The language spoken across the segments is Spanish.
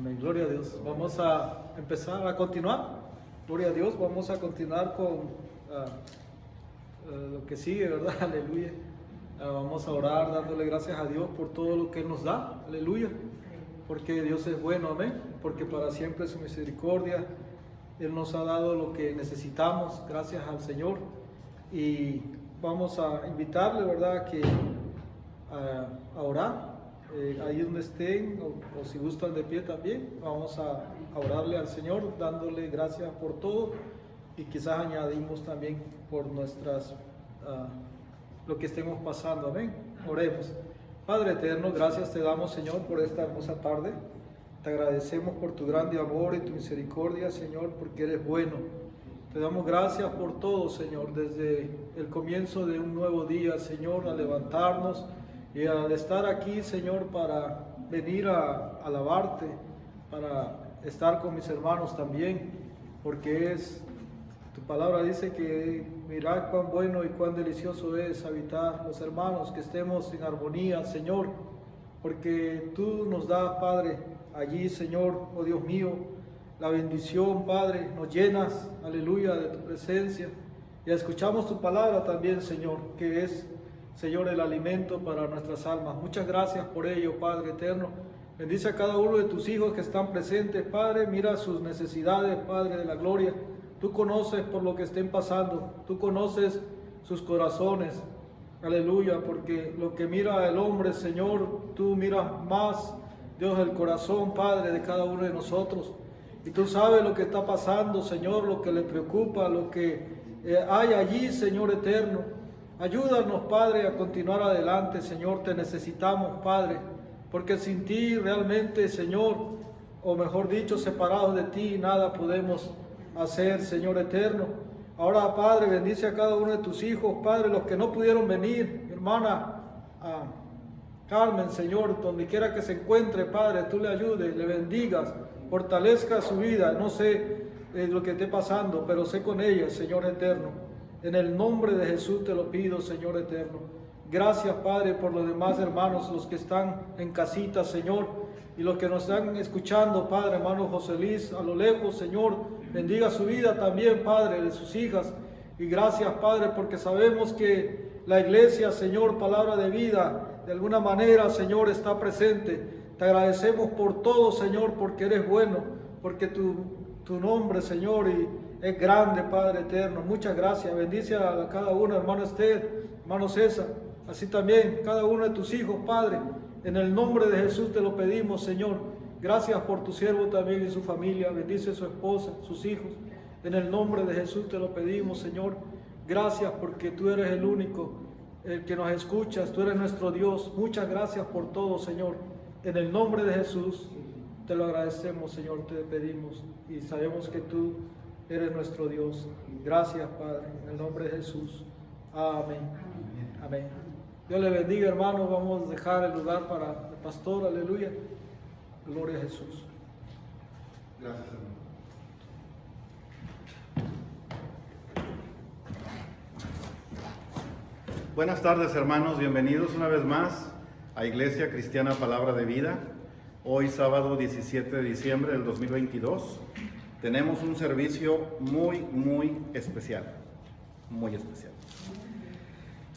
Amén, gloria a Dios. Vamos a empezar a continuar. Gloria a Dios, vamos a continuar con lo que sigue, ¿verdad? Aleluya. Vamos a orar dándole gracias a Dios por todo lo que Él nos da. Aleluya. Porque Dios es bueno, amén. Porque para siempre es su misericordia. Él nos ha dado lo que necesitamos, gracias al Señor. Y vamos a invitarle, ¿verdad?, a orar. Ahí donde estén, o si gustan de pie también, vamos a orarle al Señor, dándole gracias por todo, y quizás añadimos también por lo que estemos pasando, amén. Oremos. Padre eterno, gracias te damos, Señor, por esta hermosa tarde. Te agradecemos por tu grande amor y tu misericordia, Señor, porque eres bueno. Te damos gracias por todo, Señor, desde el comienzo de un nuevo día, Señor, al levantarnos y al estar aquí, Señor, para venir a alabarte, para estar con mis hermanos también, porque tu palabra dice que mirad cuán bueno y cuán delicioso es habitar los hermanos, que estemos en armonía, Señor, porque tú nos das, Padre, allí, Señor, oh Dios mío, la bendición, Padre, nos llenas, aleluya, de tu presencia, y escuchamos tu palabra también, Señor, que es, Señor, el alimento para nuestras almas. Muchas gracias por ello, Padre eterno. Bendice a cada uno de tus hijos que están presentes, Padre. Mira sus necesidades, Padre de la gloria. Tú conoces por lo que estén pasando. Tú conoces sus corazones. Aleluya, porque lo que mira el hombre, Señor, tú miras más, Dios, el corazón, Padre, de cada uno de nosotros. Y tú sabes lo que está pasando, Señor, lo que le preocupa, lo que hay allí, Señor eterno. Ayúdanos, Padre, a continuar adelante, Señor, te necesitamos, Padre, porque sin ti realmente, Señor, o mejor dicho, separados de ti, nada podemos hacer, Señor eterno. Ahora, Padre, bendice a cada uno de tus hijos, Padre, los que no pudieron venir, mi hermana Carmen, Señor, donde quiera que se encuentre, Padre, tú le ayudes, le bendigas, fortalezca su vida. No sé lo que esté pasando, pero sé con ella, Señor eterno. En el nombre de Jesús te lo pido, Señor eterno. Gracias, Padre, por los demás hermanos, los que están en casita, Señor, y los que nos están escuchando, Padre, hermano José Luis, a lo lejos, Señor, bendiga su vida también, Padre, de sus hijas. Y gracias, Padre, porque sabemos que la iglesia, Señor, palabra de vida, de alguna manera, Señor, está presente. Te agradecemos por todo, Señor, porque eres bueno, porque tu nombre, Señor, es grande, Padre eterno. Muchas gracias. Bendice a cada uno, hermano Esther, hermano César, así también cada uno de tus hijos, Padre. En el nombre de Jesús te lo pedimos, Señor. Gracias por tu siervo también y su familia. Bendice a su esposa, sus hijos. En el nombre de Jesús te lo pedimos, Señor. Gracias porque tú eres el único, el que nos escuchas. Tú eres nuestro Dios. Muchas gracias por todo, Señor. En el nombre de Jesús te lo agradecemos, Señor. Te pedimos y sabemos que tú eres nuestro Dios. Gracias, Padre, en el nombre de Jesús. Amén. Amén. Dios le bendiga, hermanos. Vamos a dejar el lugar para el pastor. Aleluya. Gloria a Jesús. Gracias, hermano. Buenas tardes, hermanos. Bienvenidos una vez más a Iglesia Cristiana Palabra de Vida. Hoy, sábado 17 de diciembre del 2022. Tenemos un servicio muy especial, muy especial.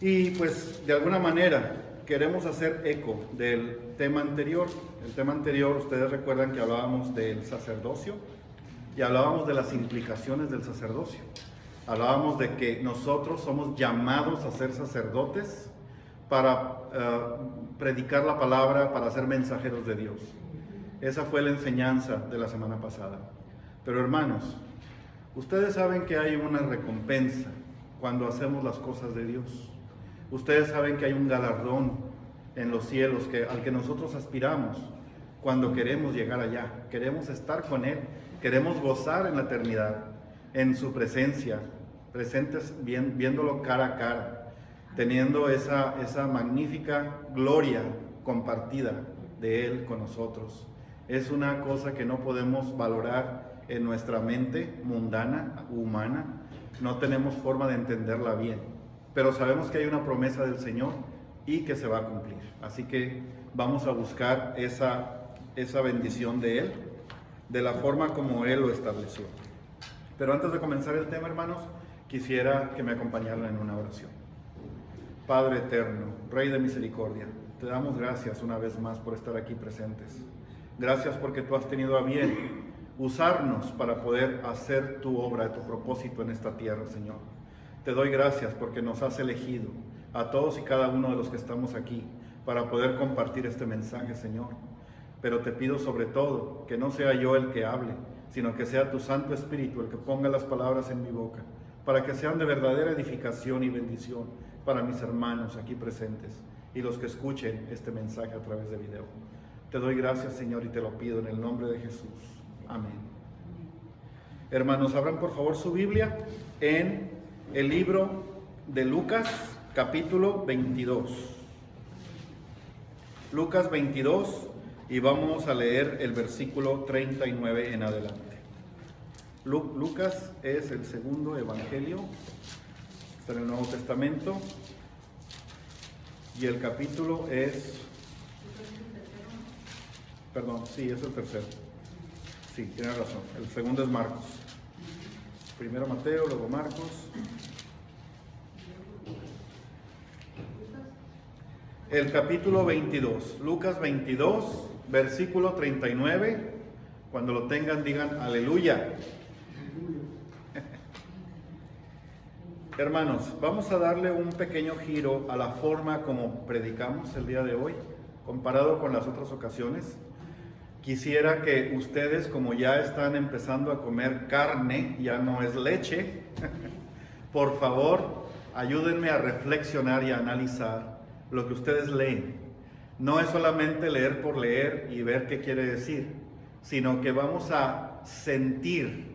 Y pues de alguna manera queremos hacer eco del tema anterior. El tema anterior, ustedes recuerdan que hablábamos del sacerdocio y hablábamos de las implicaciones del sacerdocio. Hablábamos de que nosotros somos llamados a ser sacerdotes para predicar la palabra, para ser mensajeros de Dios. Esa fue la enseñanza de la semana pasada. Pero hermanos, ustedes saben que hay una recompensa cuando hacemos las cosas de Dios. Ustedes saben que hay un galardón en los cielos al que nosotros aspiramos cuando queremos llegar allá. Queremos estar con Él, queremos gozar en la eternidad, en su presencia, presentes viéndolo cara a cara, teniendo esa magnífica gloria compartida de Él con nosotros. Es una cosa que no podemos valorar en nuestra mente mundana, humana. No tenemos forma de entenderla bien, pero sabemos que hay una promesa del Señor y que se va a cumplir. Así que vamos a buscar esa bendición de Él de la forma como Él lo estableció. Pero antes de comenzar el tema, hermanos, quisiera que me acompañaran en una oración. Padre eterno, Rey de misericordia, te damos gracias una vez más por estar aquí presentes. Gracias porque tú has tenido a bien usarnos para poder hacer tu obra, tu propósito en esta tierra, Señor. Te doy gracias porque nos has elegido a todos y cada uno de los que estamos aquí para poder compartir este mensaje, Señor. Pero te pido sobre todo que no sea yo el que hable, sino que sea tu Santo Espíritu el que ponga las palabras en mi boca, para que sean de verdadera edificación y bendición para mis hermanos aquí presentes y los que escuchen este mensaje a través de video. Te doy gracias, Señor, y te lo pido en el nombre de Jesús. Amén. Hermanos, abran por favor su Biblia en el libro de Lucas, capítulo 22. Lucas 22, y vamos a leer el versículo 39 en adelante. Lucas es el segundo evangelio, está en el Nuevo Testamento, y el capítulo es... Perdón, sí, es el tercero. Sí, tiene razón, el segundo es Marcos. Primero Mateo, luego Marcos. El capítulo 22, Lucas 22, versículo 39. Cuando lo tengan, digan aleluya. Hermanos, vamos a darle un pequeño giro a la forma como predicamos el día de hoy, comparado con las otras ocasiones. Quisiera que ustedes, como ya están empezando a comer carne, ya no es leche, por favor, ayúdenme a reflexionar y a analizar lo que ustedes leen. No es solamente leer por leer y ver qué quiere decir, sino que vamos a sentir,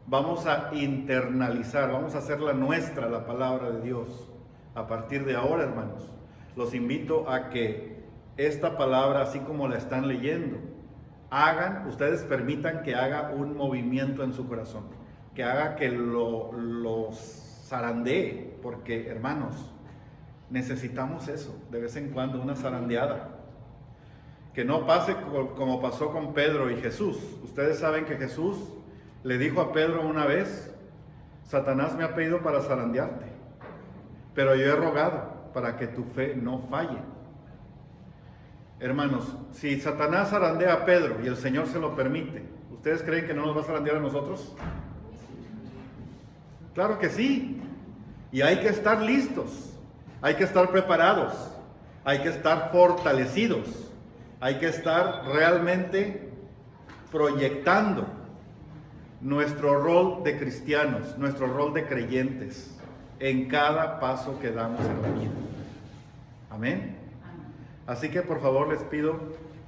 vamos a internalizar, vamos a hacerla nuestra la palabra de Dios. A partir de ahora, hermanos, los invito a que esta palabra, así como la están leyendo, ustedes permitan que haga un movimiento en su corazón, que haga que lo zarandee, porque, hermanos, necesitamos eso, de vez en cuando, una zarandeada. Que no pase como pasó con Pedro y Jesús. Ustedes saben que Jesús le dijo a Pedro una vez: Satanás me ha pedido para zarandearte, pero yo he rogado para que tu fe no falle. Hermanos, si Satanás zarandea a Pedro y el Señor se lo permite, ¿ustedes creen que no nos va a zarandear a nosotros? Claro que sí. Y hay que estar listos, hay que estar preparados, hay que estar fortalecidos, hay que estar realmente proyectando nuestro rol de cristianos, nuestro rol de creyentes en cada paso que damos en la vida. Amén. Así que por favor les pido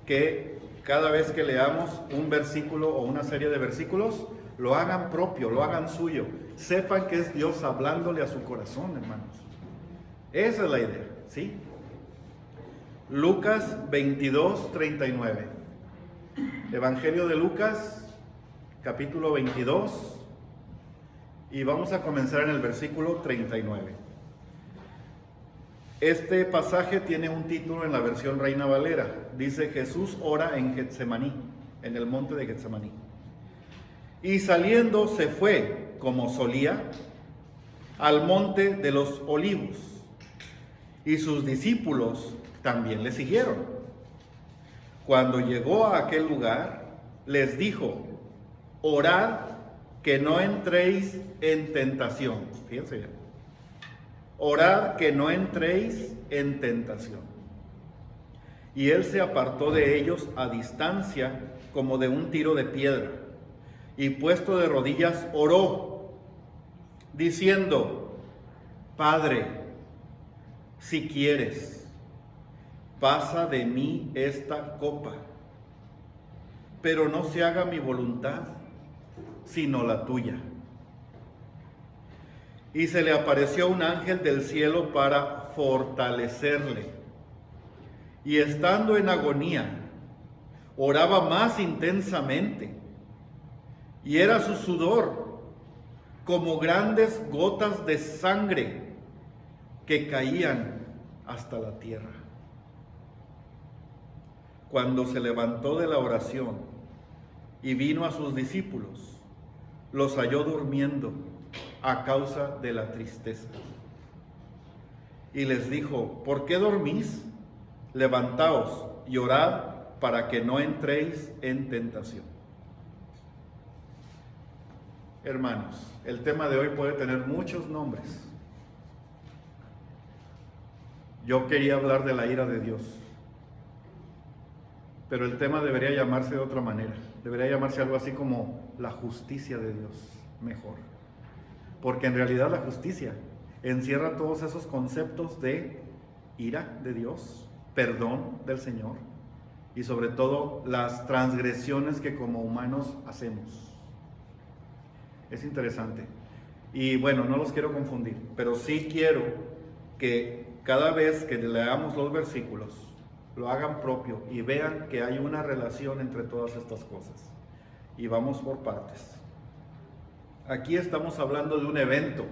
que cada vez que leamos un versículo o una serie de versículos, lo hagan propio, lo hagan suyo. Sepan que es Dios hablándole a su corazón, hermanos. Esa es la idea, ¿sí? Lucas 22, 39. Evangelio de Lucas, capítulo 22, y vamos a comenzar en el versículo 39. Este pasaje tiene un título en la versión Reina Valera. Dice: Jesús ora en Getsemaní, en el monte de Getsemaní. Y saliendo se fue, como solía, al monte de los olivos. Y sus discípulos también le siguieron. Cuando llegó a aquel lugar, les dijo: orad que no entréis en tentación. Fíjense bien. Orad que no entréis en tentación. Y él se apartó de ellos a distancia, como de un tiro de piedra, y puesto de rodillas oró, diciendo: Padre, si quieres, pasa de mí esta copa, pero no se haga mi voluntad, sino la tuya. Y se le apareció un ángel del cielo para fortalecerle. Y estando en agonía, oraba más intensamente, y era su sudor como grandes gotas de sangre que caían hasta la tierra. Cuando se levantó de la oración, y vino a sus discípulos. Los halló durmiendo a causa de la tristeza. Y les dijo: ¿por qué dormís? Levantaos y orad para que no entréis en tentación. Hermanos, el tema de hoy puede tener muchos nombres. Yo quería hablar de la ira de Dios, pero el tema debería llamarse de otra manera. Debería llamarse algo así como la justicia de Dios, mejor. Porque en realidad la justicia encierra todos esos conceptos de ira de Dios, perdón del Señor y sobre todo las transgresiones que como humanos hacemos. Es interesante. Y bueno, no los quiero confundir, pero sí quiero que cada vez que leamos los versículos lo hagan propio y vean que hay una relación entre todas estas cosas. Y vamos por partes. Aquí estamos hablando de un evento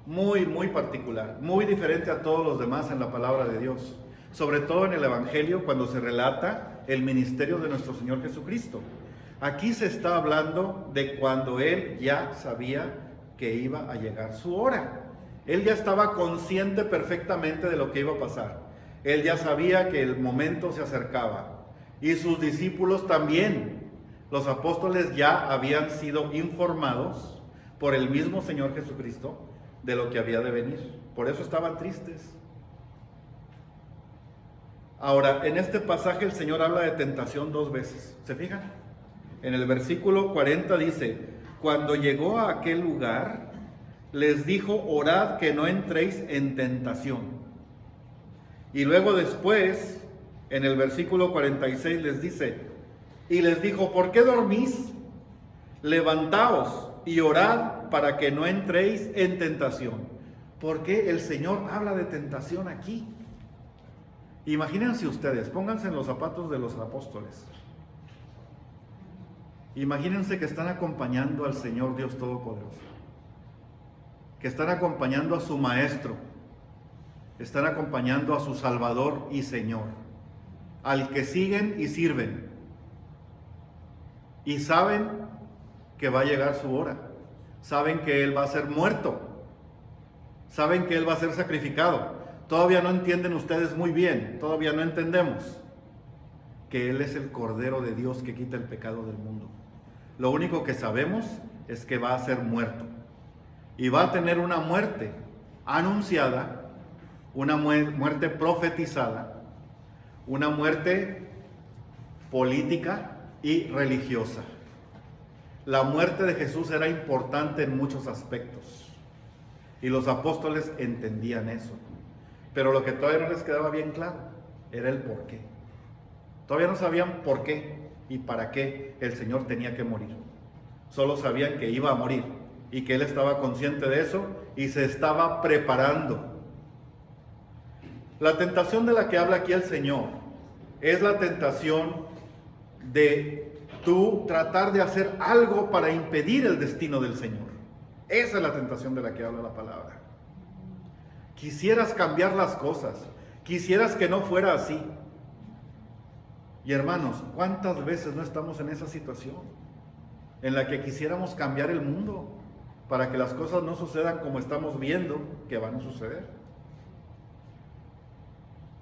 muy particular, muy diferente a todos los demás en la palabra de Dios, sobre todo en el Evangelio cuando se relata el ministerio de nuestro Señor Jesucristo. Aquí se está hablando de cuando Él ya sabía que iba a llegar su hora. Él ya estaba consciente perfectamente de lo que iba a pasar. Él ya sabía que el momento se acercaba. Y sus discípulos también. Los apóstoles ya habían sido informados por el mismo Señor Jesucristo de lo que había de venir. Por eso estaban tristes. Ahora, en este pasaje el Señor habla de tentación 2 veces. ¿Se fijan? En el versículo 40 dice: cuando llegó a aquel lugar, les dijo: orad que no entréis en tentación. Y luego después, en el versículo 46 les dice: y les dijo: ¿por qué dormís? Levantaos y orad para que no entréis en tentación. ¿Por qué el Señor habla de tentación aquí? Imagínense ustedes, pónganse en los zapatos de los apóstoles. Imagínense que están acompañando al Señor Dios Todopoderoso, que están acompañando a su Maestro, están acompañando a su Salvador y Señor, al que siguen y sirven, y saben que va a llegar su hora, saben que Él va a ser muerto, saben que Él va a ser sacrificado. Todavía no entienden ustedes muy bien, todavía no entendemos que Él es el Cordero de Dios que quita el pecado del mundo. Lo único que sabemos es que va a ser muerto y va a tener una muerte anunciada, una muerte profetizada, una muerte política y religiosa. La muerte de Jesús era importante en muchos aspectos y los apóstoles entendían eso, pero lo que todavía no les quedaba bien claro era el por qué. Todavía no sabían por qué y para qué el Señor tenía que morir. Solo sabían que iba a morir y que Él estaba consciente de eso y se estaba preparando. La tentación de la que habla aquí el Señor es la tentación de tú tratar de hacer algo para impedir el destino del Señor. Esa es la tentación de la que habla la palabra. Quisieras cambiar las cosas, quisieras que no fuera así. Y hermanos, ¿cuántas veces no estamos en esa situación en la que quisiéramos cambiar el mundo para que las cosas no sucedan como estamos viendo que van a suceder?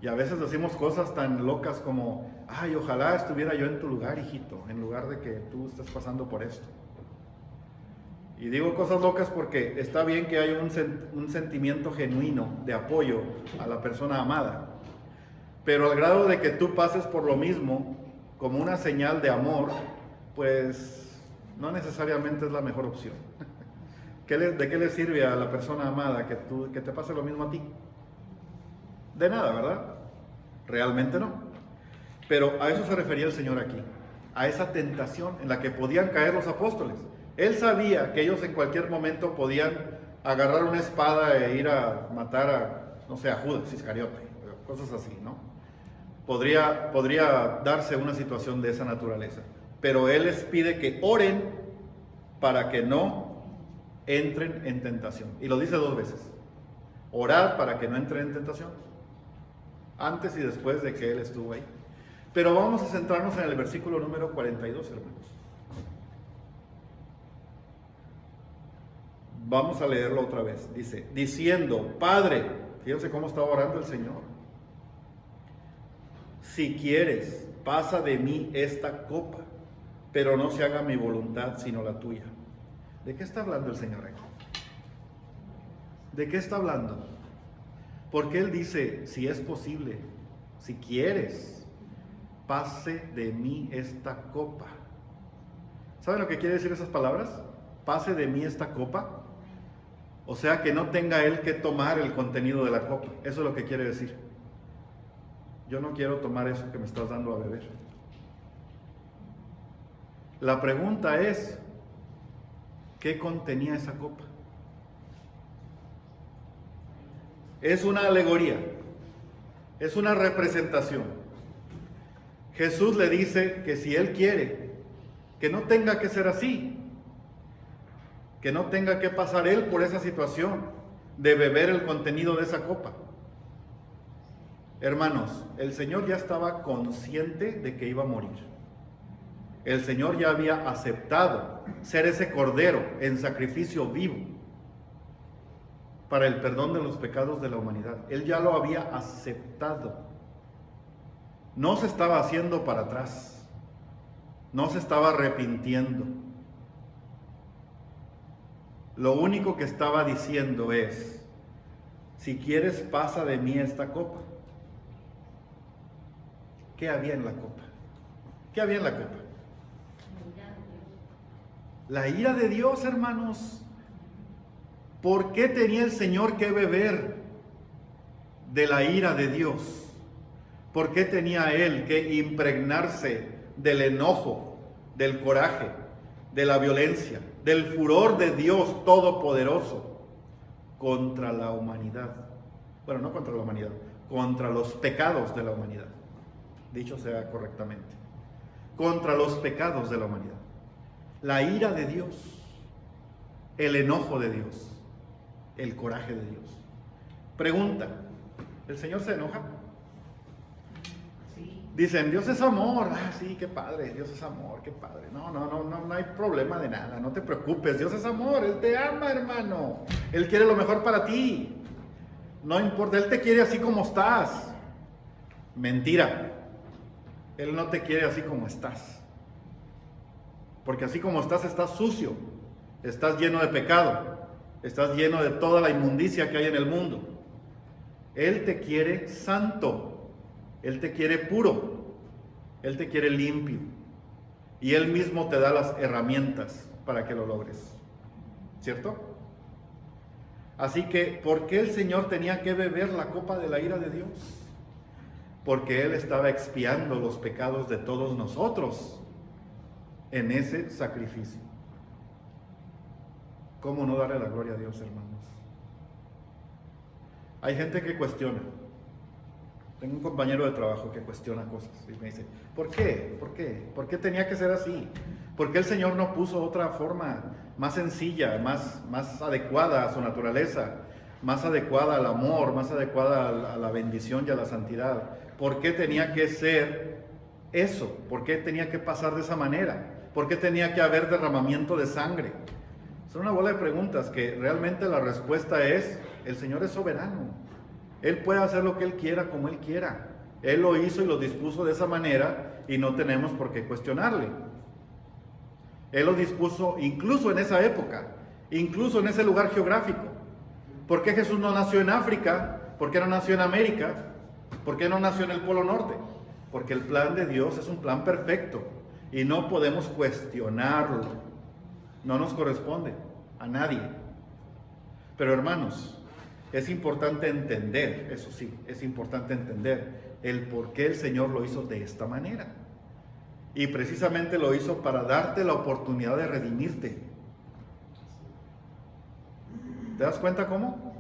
Y a veces decimos cosas tan locas como: ay, ojalá estuviera yo en tu lugar, hijito, en lugar de que tú estés pasando por esto. Y digo cosas locas porque está bien que haya un sentimiento genuino de apoyo a la persona amada, pero al grado de que tú pases por lo mismo como una señal de amor, pues no necesariamente es la mejor opción. ¿De qué le sirve a la persona amada que te pase lo mismo a ti? De nada, ¿verdad? Realmente no. Pero a eso se refería el Señor aquí, a esa tentación en la que podían caer los apóstoles. Él sabía que ellos en cualquier momento podían agarrar una espada e ir a matar a Judas Iscariote, cosas así, ¿no? Podría darse una situación de esa naturaleza, pero Él les pide que oren para que no entren en tentación. Y lo dice 2 veces: orar para que no entren en tentación, antes y después de que Él estuvo ahí. Pero vamos a centrarnos en el versículo número 42, hermanos. Vamos a leerlo otra vez. Dice, diciendo, Padre, fíjense cómo estaba orando el Señor. Si quieres, pasa de mí esta copa, pero no se haga mi voluntad, sino la tuya. ¿De qué está hablando el Señor aquí? ¿De qué está hablando? Porque Él dice, si es posible, si quieres, pase de mí esta copa. ¿Saben lo que quiere decir esas palabras? Pase de mí esta copa. O sea, que no tenga Él que tomar el contenido de la copa. Eso es lo que quiere decir. Yo no quiero tomar eso que me estás dando a beber. La pregunta es, ¿qué contenía esa copa? Es una alegoría, es una representación. Jesús le dice que si Él quiere, que no tenga que ser así, que no tenga que pasar Él por esa situación de beber el contenido de esa copa. Hermanos, el Señor ya estaba consciente de que iba a morir. El Señor ya había aceptado ser ese cordero en sacrificio vivo para el perdón de los pecados de la humanidad. Él ya lo había aceptado. No se estaba haciendo para atrás. No se estaba arrepintiendo. Lo único que estaba diciendo es, si quieres, pasa de mí esta copa. ¿Qué había en la copa? ¿Qué había en la copa? La ira de Dios, hermanos. ¿Por qué tenía el Señor que beber de la ira de Dios? ¿Por qué tenía Él que impregnarse del enojo, del coraje, de la violencia, del furor de Dios Todopoderoso contra la humanidad? Bueno, no contra la humanidad, contra los pecados de la humanidad. Dicho sea correctamente. Contra los pecados de la humanidad. La ira de Dios, el enojo de Dios, el coraje de Dios. Pregunta, ¿el Señor se enoja? Sí. Dicen, Dios es amor. Ah, sí, qué padre, Dios es amor, qué padre. No hay problema de nada, no te preocupes, Dios es amor, Él te ama, hermano. Él quiere lo mejor para ti. No importa, Él te quiere así como estás. Mentira. Él no te quiere así como estás. Porque así como estás sucio, estás lleno de pecado, estás lleno de toda la inmundicia que hay en el mundo. Él te quiere santo, Él te quiere puro, Él te quiere limpio. Y Él mismo te da las herramientas para que lo logres. ¿Cierto? Así que, ¿por qué el Señor tenía que beber la copa de la ira de Dios? Porque Él estaba expiando los pecados de todos nosotros en ese sacrificio. ¿Cómo no darle la gloria a Dios, hermanos? Hay gente que cuestiona. Tengo un compañero de trabajo que cuestiona cosas y me dice, ¿por qué? ¿Por qué? ¿Por qué tenía que ser así? ¿Por qué el Señor no puso otra forma más sencilla, más adecuada a su naturaleza, más adecuada al amor, más adecuada a la bendición y a la santidad? ¿Por qué tenía que ser eso? ¿Por qué tenía que pasar de esa manera? ¿Por qué tenía que haber derramamiento de sangre? Son una bola de preguntas que realmente la respuesta es, el Señor es soberano. Él puede hacer lo que Él quiera, como Él quiera. Él lo hizo y lo dispuso de esa manera y no tenemos por qué cuestionarle. Él lo dispuso incluso en esa época, incluso en ese lugar geográfico. ¿Por qué Jesús no nació en África? ¿Por qué no nació en América? ¿Por qué no nació en el Polo Norte? Porque el plan de Dios es un plan perfecto y no podemos cuestionarlo. No nos corresponde a nadie. Pero hermanos, es importante entender, eso sí, es importante entender el por qué el Señor lo hizo de esta manera. Y precisamente lo hizo para darte la oportunidad de redimirte. ¿Te das cuenta cómo?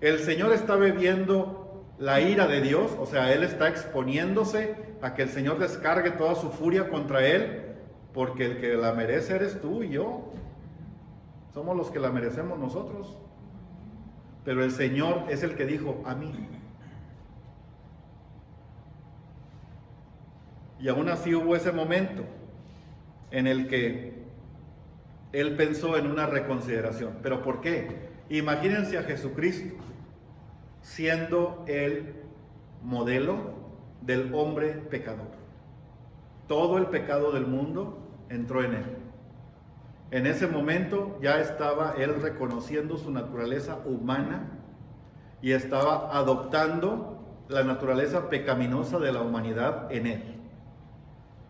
El Señor está bebiendo la ira de Dios, o sea, Él está exponiéndose a que el Señor descargue toda su furia contra Él, porque el que la merece eres tú y yo. Somos los que la merecemos nosotros. Pero el Señor es el que dijo, a mí. Y aún así hubo ese momento en el que él pensó en una reconsideración. ¿Pero por qué? Imagínense a Jesucristo siendo el modelo del hombre pecador. Todo el pecado del mundo entró en él. En ese momento ya estaba él reconociendo su naturaleza humana y estaba adoptando la naturaleza pecaminosa de la humanidad en él.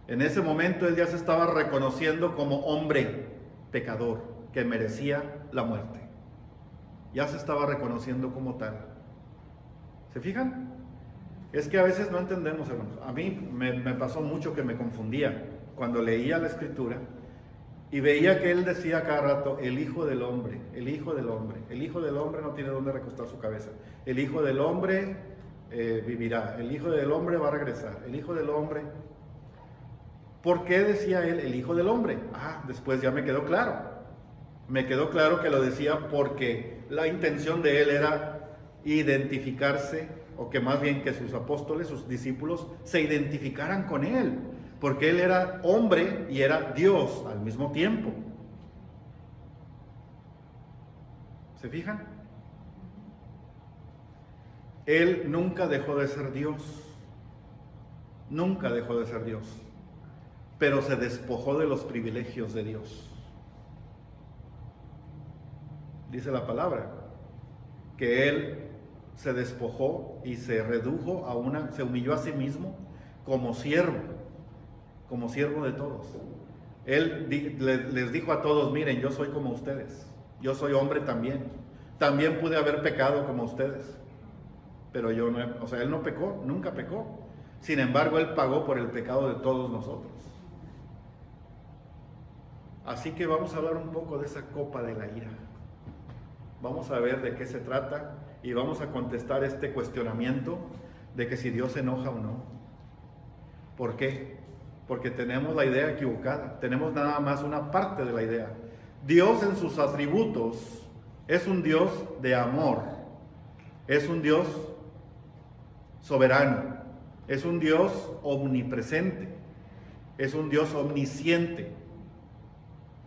En ese momento él ya se estaba reconociendo como hombre pecador que merecía la muerte. Ya se estaba reconociendo como tal. ¿Se fijan? Es que a veces no entendemos, hermanos. A mí me pasó mucho que me confundía cuando leía la Escritura y veía que él decía cada rato, el Hijo del Hombre, el Hijo del Hombre, el Hijo del Hombre no tiene dónde recostar su cabeza, el Hijo del Hombre vivirá, el Hijo del Hombre va a regresar, el Hijo del Hombre. ¿Por qué decía él el Hijo del Hombre? Después ya me quedó claro. Me quedó claro que lo decía porque la intención de él era identificarse, o que más bien que sus apóstoles, sus discípulos, se identificaran con él, porque él era hombre y era Dios al mismo tiempo. ¿Se fijan? Él nunca dejó de ser Dios, nunca dejó de ser Dios, pero se despojó de los privilegios de Dios. Dice la palabra que él se despojó y se redujo se humilló a sí mismo como siervo de todos. Él les dijo a todos, miren, yo soy como ustedes, yo soy hombre también pude haber pecado como ustedes, pero yo no, él no pecó, nunca pecó. Sin embargo, él pagó por el pecado de todos nosotros. Así que vamos a hablar un poco de esa copa de la ira. Vamos a ver de qué se trata y vamos a contestar este cuestionamiento de que si Dios se enoja o no. ¿Por qué? Porque tenemos la idea equivocada, tenemos nada más una parte de la idea. Dios en sus atributos es un Dios de amor, es un Dios soberano, es un Dios omnipresente, es un Dios omnisciente,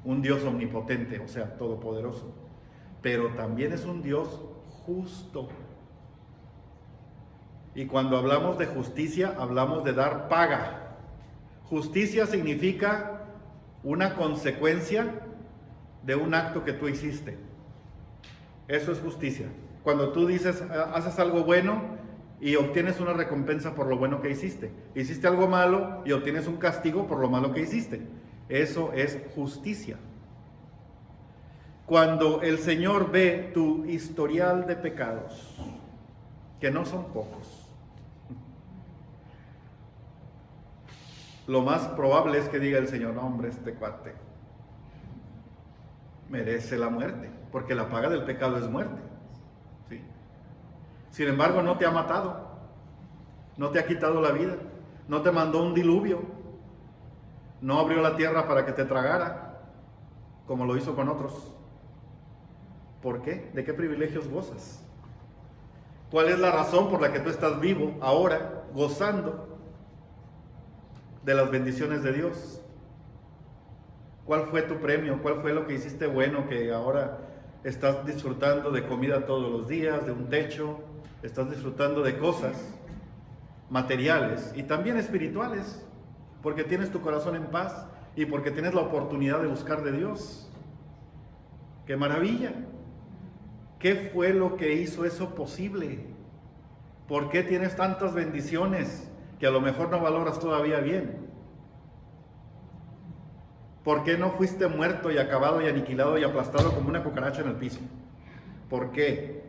un Dios omnipotente, o sea, todopoderoso. Pero también es un Dios justo. Y cuando hablamos de justicia, hablamos de dar paga. Justicia significa una consecuencia de un acto que tú hiciste. Eso es justicia. Cuando tú dices, haces algo bueno y obtienes una recompensa por lo bueno que hiciste. Hiciste algo malo y obtienes un castigo por lo malo que hiciste. Eso es justicia. Cuando el Señor ve tu historial de pecados, que no son pocos, lo más probable es que diga el Señor, no, hombre, este cuate merece la muerte, porque la paga del pecado es muerte. ¿Sí? Sin embargo, no te ha matado, no te ha quitado la vida, no te mandó un diluvio, no abrió la tierra para que te tragara, como lo hizo con otros. ¿Por qué? ¿De qué privilegios gozas? ¿Cuál es la razón por la que tú estás vivo ahora, gozando de las bendiciones de Dios? ¿Cuál fue tu premio? ¿Cuál fue lo que hiciste bueno que ahora estás disfrutando de comida todos los días, de un techo? Estás disfrutando de cosas materiales y también espirituales, porque tienes tu corazón en paz y porque tienes la oportunidad de buscar de Dios. ¡Qué maravilla! ¿Qué fue lo que hizo eso posible? ¿Por qué tienes tantas bendiciones que a lo mejor no valoras todavía bien? ¿Por qué no fuiste muerto y acabado y aniquilado y aplastado como una cucaracha en el piso? ¿Por qué?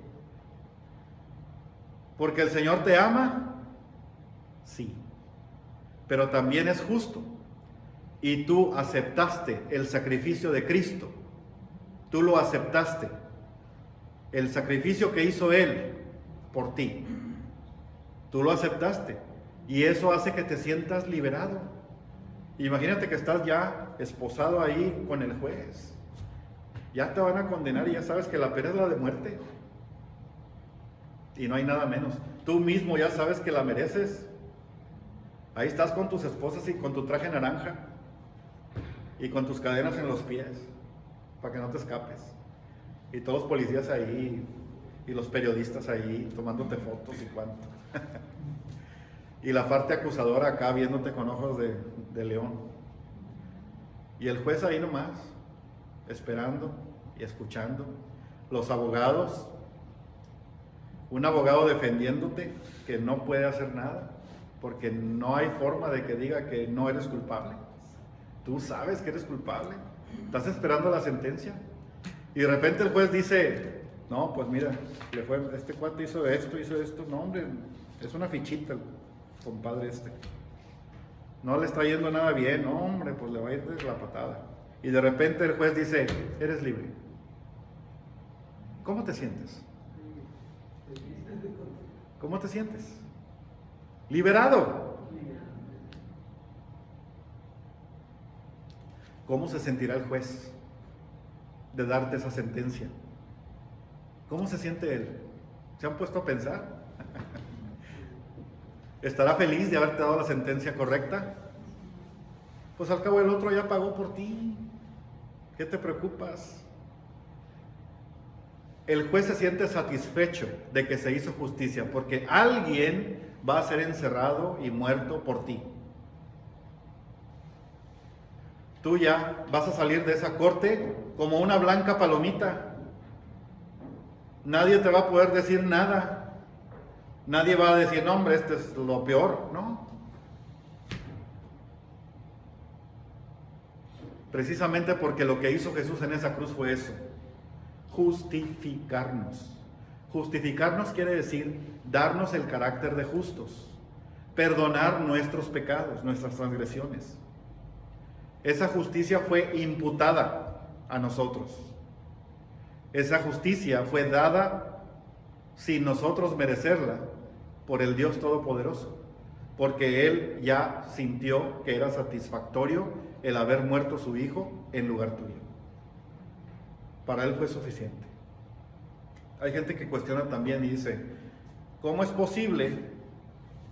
¿Porque el Señor te ama? Sí. Pero también es justo. Y tú aceptaste el sacrificio de Cristo. Tú lo aceptaste. El sacrificio que hizo Él por ti. Tú lo aceptaste. Y eso hace que te sientas liberado. Imagínate que estás ya esposado ahí con el juez. Ya te van a condenar y ya sabes que la pena es la de muerte. Y no hay nada menos. Tú mismo ya sabes que la mereces. Ahí estás con tus esposas y con tu traje naranja. Y con tus cadenas en los pies. para que no te escapes. Y todos los policías ahí, y los periodistas ahí, tomándote fotos y cuánto. Y la parte acusadora acá, viéndote con ojos de león. Y el juez ahí nomás, esperando y escuchando. Los abogados, un abogado defendiéndote que no puede hacer nada, porque no hay forma de que diga que no eres culpable. Tú sabes que eres culpable, estás esperando la sentencia, y de repente el juez dice, no, pues mira, este cuate hizo esto, no hombre, es una fichita el compadre este. No le está yendo nada bien, no hombre, pues le va a ir de la patada. Y de repente el juez dice, eres libre. ¿Cómo te sientes? ¿Cómo te sientes? Liberado. ¿Cómo se sentirá el juez de darte esa sentencia? ¿Cómo se siente él? ¿Se han puesto a pensar? ¿Estará feliz de haberte dado la sentencia correcta? Pues al cabo el otro ya pagó por ti. ¿Qué te preocupas? El juez se siente satisfecho de que se hizo justicia porque alguien va a ser encerrado y muerto por ti. Tú ya vas a salir de esa corte como una blanca palomita. Nadie te va a poder decir nada. Nadie va a decir, no hombre, este es lo peor, ¿no? Precisamente porque lo que hizo Jesús en esa cruz fue eso. Justificarnos. Justificarnos quiere decir darnos el carácter de justos, perdonar nuestros pecados, nuestras transgresiones. Esa justicia fue imputada a nosotros. Esa justicia fue dada sin nosotros merecerla por el Dios Todopoderoso, porque Él ya sintió que era satisfactorio el haber muerto su Hijo en lugar tuyo. Para Él fue suficiente. Hay gente que cuestiona también y dice, ¿cómo es posible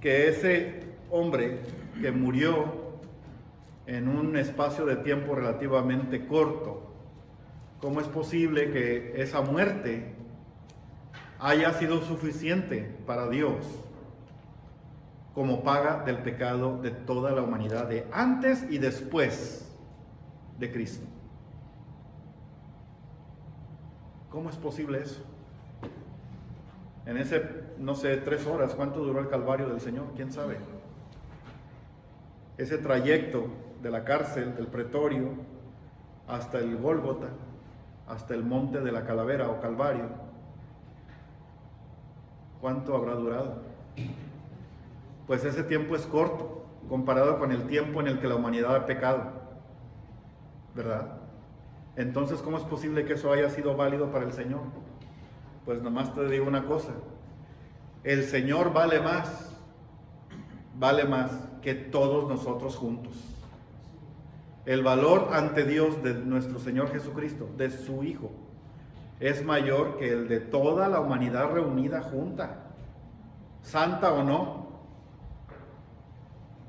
que ese hombre que murió en un espacio de tiempo relativamente corto, cómo es posible que esa muerte haya sido suficiente para Dios como paga del pecado de toda la humanidad, de antes y después de Cristo? ¿Cómo es posible eso? En ese, no sé, 3 horas, ¿cuánto duró el Calvario del Señor? ¿Quién sabe? Ese trayecto de la cárcel, del pretorio, hasta el Gólgota, hasta el monte de la Calavera o Calvario, ¿cuánto habrá durado? Pues ese tiempo es corto comparado con el tiempo en el que la humanidad ha pecado, ¿verdad? Entonces, ¿cómo es posible que eso haya sido válido para el Señor? Pues nomás te digo una cosa, el Señor vale más que todos nosotros juntos. El valor ante Dios de nuestro Señor Jesucristo, de su Hijo, es mayor que el de toda la humanidad reunida junta, santa o no,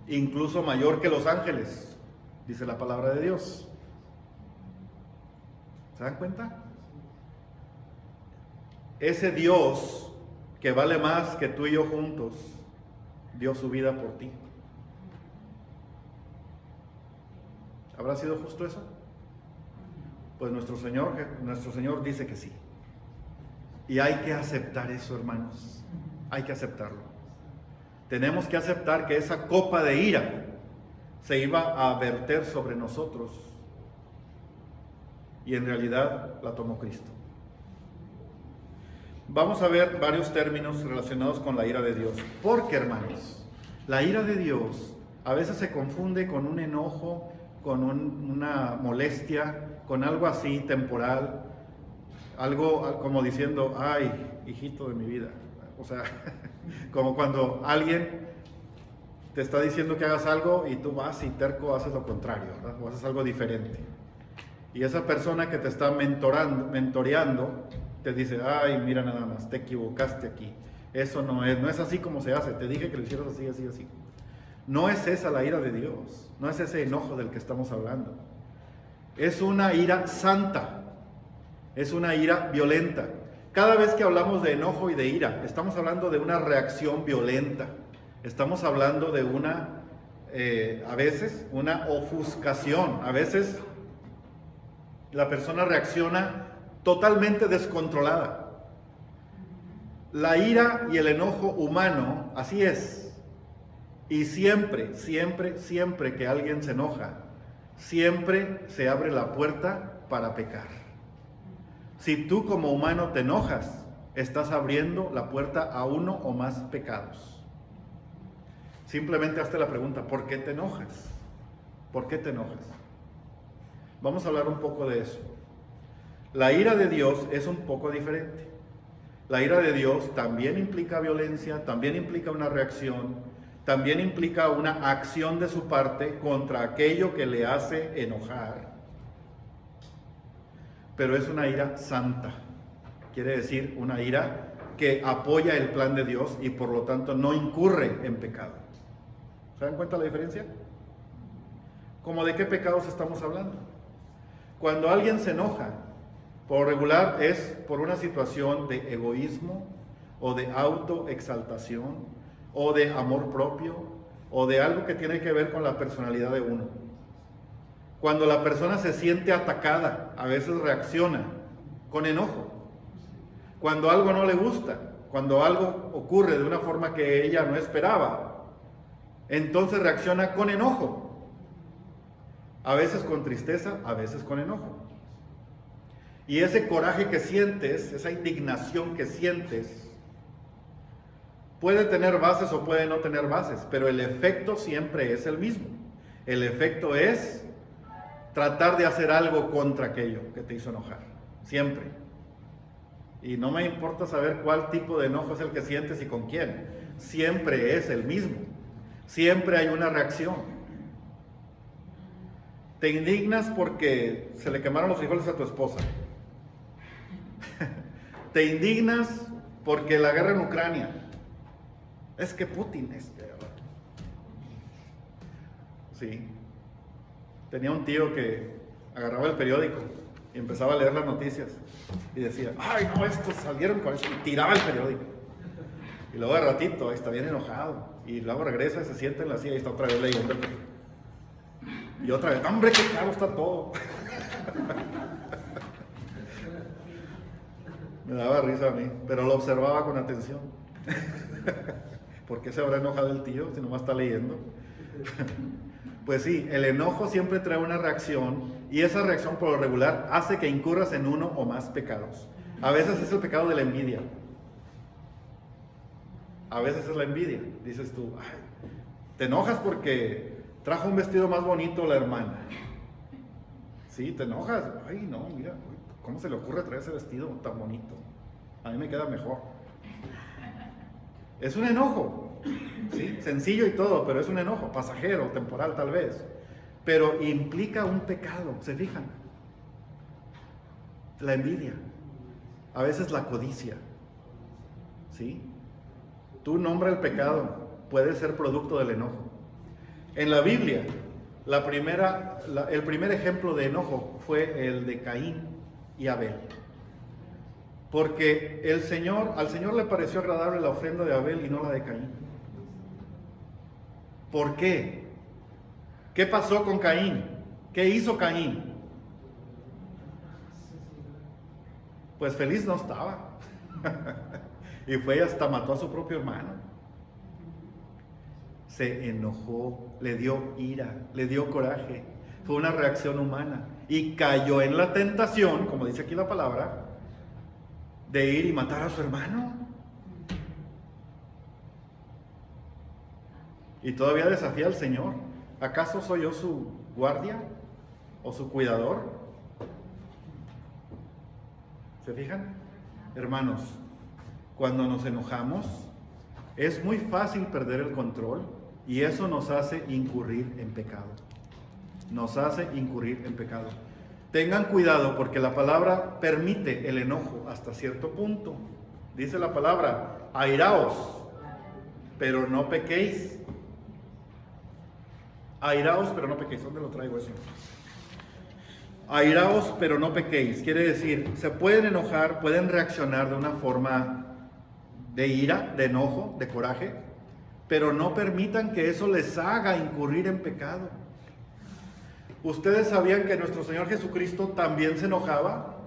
incluso mayor que los ángeles, dice la palabra de Dios. ¿Se dan cuenta? Ese Dios que vale más que tú y yo juntos, dio su vida por ti. ¿Habrá sido justo eso? Pues nuestro Señor dice que sí. Y hay que aceptar eso, hermanos. Hay que aceptarlo. Tenemos que aceptar que esa copa de ira se iba a verter sobre nosotros. Y en realidad la tomó Cristo. Vamos a ver varios términos relacionados con la ira de Dios. Porque, hermanos, la ira de Dios a veces se confunde con un enojo, con una molestia, con algo así temporal, algo como diciendo, ay, hijito de mi vida. O sea, como cuando alguien te está diciendo que hagas algo y tú vas y terco haces lo contrario, ¿verdad? O haces algo diferente. Y esa persona que te está mentoreando te dice, ay, mira nada más, te equivocaste aquí. Eso no es así como se hace. Te dije que lo hicieras así, así, así. No es esa la ira de Dios. No es ese enojo del que estamos hablando. Es una ira santa. Es una ira violenta. Cada vez que hablamos de enojo y de ira, estamos hablando de una reacción violenta. Estamos hablando de a veces, una ofuscación. A veces la persona reacciona totalmente descontrolada. La ira y el enojo humano, así es. Y siempre, siempre, siempre que alguien se enoja, siempre se abre la puerta para pecar. Si tú como humano te enojas, estás abriendo la puerta a uno o más pecados. Simplemente hazte la pregunta, ¿por qué te enojas? ¿Por qué te enojas? Vamos a hablar un poco de eso. La ira de Dios es un poco diferente. La ira de Dios también implica violencia, también implica una reacción, también implica una acción de su parte contra aquello que le hace enojar. Pero es una ira santa. Quiere decir una ira que apoya el plan de Dios y por lo tanto no incurre en pecado. ¿Se dan cuenta la diferencia? ¿Cómo de qué pecados estamos hablando? Cuando alguien se enoja, por regular es por una situación de egoísmo o de autoexaltación o de amor propio o de algo que tiene que ver con la personalidad de uno. Cuando la persona se siente atacada, a veces reacciona con enojo. Cuando algo no le gusta, cuando algo ocurre de una forma que ella no esperaba, entonces reacciona con enojo. A veces con tristeza, a veces con enojo. Y ese coraje que sientes, esa indignación que sientes, puede tener bases o puede no tener bases, pero el efecto siempre es el mismo. El efecto es tratar de hacer algo contra aquello que te hizo enojar, siempre. Y no me importa saber cuál tipo de enojo es el que sientes y con quién, siempre es el mismo, siempre hay una reacción. Te indignas porque se le quemaron los frijoles a tu esposa. Te indignas porque la guerra en Ucrania. Es que Putin es... Sí. Tenía un tío que agarraba el periódico y empezaba a leer las noticias y decía, ay no, estos salieron con eso, y tiraba el periódico. Y luego de ratito, ahí está bien enojado. Y luego regresa, se sienta en la silla y está otra vez leyendo. Y otra vez, hombre, qué caro está todo. Me daba risa a mí, pero lo observaba con atención. ¿Por qué se habrá enojado el tío si nomás está leyendo? Pues sí, el enojo siempre trae una reacción y esa reacción por lo regular hace que incurras en uno o más pecados. A veces es el pecado de la envidia. A veces es la envidia. Dices tú, ay, te enojas porque trajo un vestido más bonito la hermana. Sí, te enojas. Ay, no, mira, ¿cómo se le ocurre traer ese vestido tan bonito? A mí me queda mejor. Es un enojo, ¿sí? Sencillo y todo, pero es un enojo, pasajero, temporal tal vez. Pero implica un pecado, ¿se fijan? La envidia, a veces la codicia, ¿sí? Tú nombra el pecado, puede ser producto del enojo. En la Biblia, el primer ejemplo de enojo fue el de Caín y Abel. Porque al Señor le pareció agradable la ofrenda de Abel y no la de Caín. ¿Por qué? ¿Qué pasó con Caín? ¿Qué hizo Caín? Pues feliz no estaba. Y fue hasta mató a su propio hermano. Se enojó, le dio ira, le dio coraje. Fue una reacción humana. Y cayó en la tentación, como dice aquí la palabra, de ir y matar a su hermano. Y todavía desafía al Señor. ¿Acaso soy yo su guardia o su cuidador? ¿Se fijan? Hermanos, cuando nos enojamos es muy fácil perder el control y eso nos hace incurrir en pecado. Nos hace incurrir en pecado. Tengan cuidado porque la palabra permite el enojo hasta cierto punto. Dice la palabra, airaos, pero no pequéis. Airaos, pero no pequéis. ¿Dónde lo traigo eso? Airaos, pero no pequéis. Quiere decir, se pueden enojar, pueden reaccionar de una forma de ira, de enojo, de coraje, pero no permitan que eso les haga incurrir en pecado. ¿Ustedes sabían que nuestro Señor Jesucristo también se enojaba?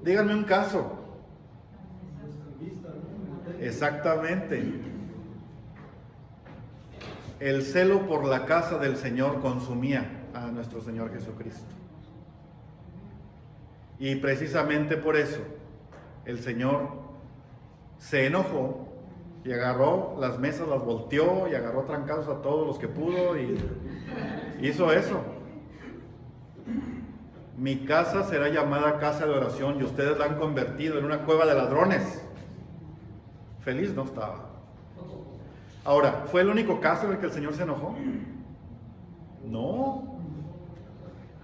Díganme un caso. Exactamente. El celo por la casa del Señor consumía a nuestro Señor Jesucristo. Y precisamente por eso el Señor se enojó y agarró las mesas, las volteó y agarró trancados a todos los que pudo y hizo eso. Mi casa será llamada casa de oración y ustedes la han convertido en una cueva de ladrones. Feliz no estaba. Ahora, ¿fue el único caso en el que el Señor se enojó? No.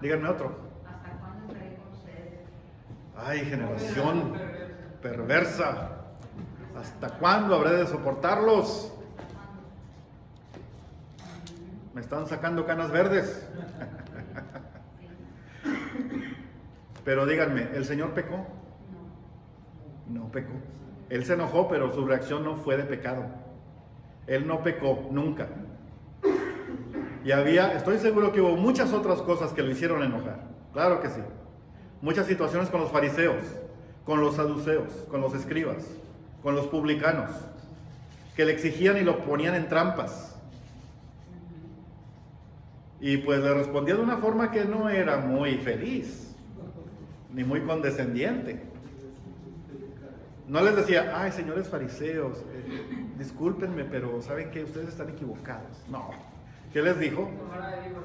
Díganme otro. ¿Hasta cuándo estaré con ustedes? Ay, generación perversa. ¿Hasta cuándo habré de soportarlos? Me están sacando canas verdes. Pero díganme, ¿el Señor pecó? No pecó. Él se enojó, pero su reacción no fue de pecado. Él no pecó nunca. Y estoy seguro que hubo muchas otras cosas que lo hicieron enojar. Claro que sí. Muchas situaciones con los fariseos, con los saduceos, con los escribas, con los publicanos, que le exigían y lo ponían en trampas. Y pues le respondía de una forma que no era muy feliz, ni muy condescendiente. No les decía, ay, señores fariseos, discúlpenme, pero ¿saben qué? Ustedes están equivocados. No. ¿Qué les dijo?